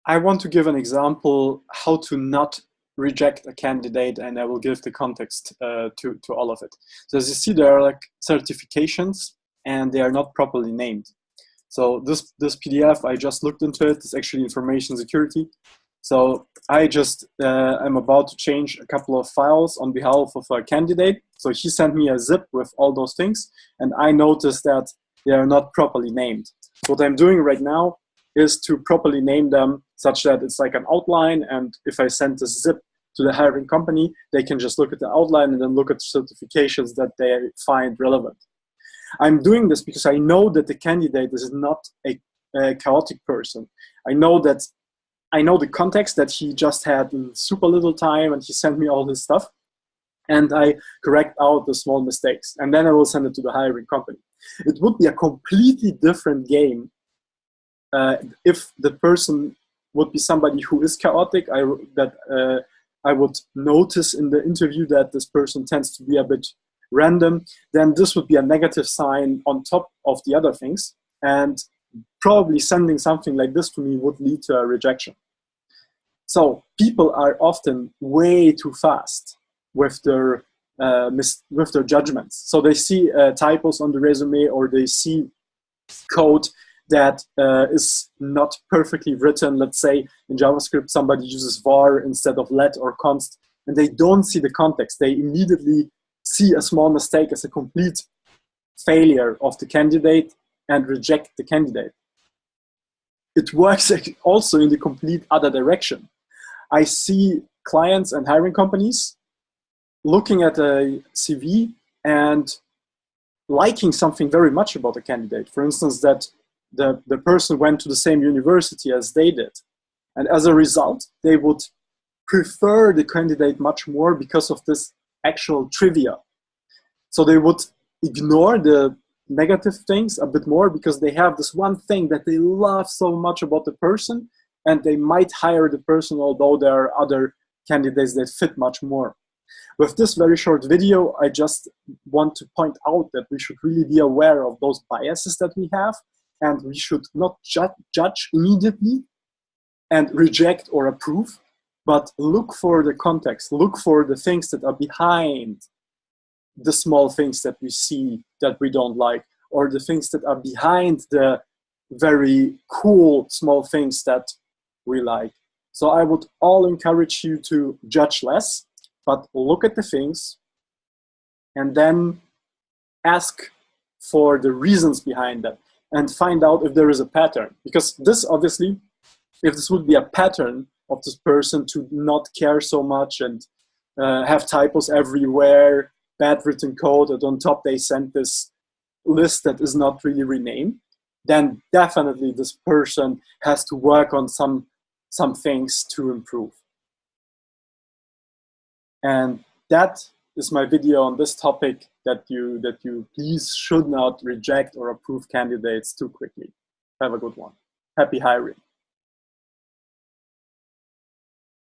I want to give an example how to not reject a candidate, and I will give the context to all of it. So as you see, there are like certifications and they are not properly named. So this PDF, I just looked into it. It's actually information security. So I just, I'm about to change a couple of files on behalf of a candidate. So he sent me a zip with all those things, and I noticed that they are not properly named. So what I'm doing right now is to properly name them such that it's like an outline, and if I send this zip to the hiring company, they can just look at the outline and then look at the certifications that they find relevant. I'm doing this because I know that the candidate is not a chaotic person. I know the context that he just had in super little time, and he sent me all his stuff, and I correct out the small mistakes, and then I will send it to the hiring company. It would be a completely different game if the person would be somebody who is chaotic. I would notice in the interview that this person tends to be a bit random. Then this would be a negative sign on top of the other things, and probably sending something like this to me would lead to a rejection. So people are often way too fast with their judgments. So they see typos on the resume, or they see code that is not perfectly written. Let's say in JavaScript somebody uses var instead of let or const, and they don't see the context. They immediately see a small mistake as a complete failure of the candidate and reject the candidate. It works also in the complete other direction. I see clients and hiring companies looking at a CV and liking something very much about a candidate. For instance, that the person went to the same university as they did. And as a result, they would prefer the candidate much more because of this actual trivia. So they would ignore the negative things a bit more because they have this one thing that they love so much about the person, and they might hire the person, although there are other candidates that fit much more. With this very short video, I just want to point out that we should really be aware of those biases that we have, and we should not judge immediately and reject or approve, but look for the context, look for the things that are behind the small things that we see that we don't like, or the things that are behind the very cool small things that we like. So I would all encourage you to judge less, but look at the things and then ask for the reasons behind that and find out if there is a pattern. Because this, obviously, if this would be a pattern of this person to not care so much and have typos everywhere, bad written code, and on top they send this list that is not really renamed, then definitely this person has to work on some things to improve. And that is my video on this topic, that you please should not reject or approve candidates too quickly. Have a good one. Happy hiring.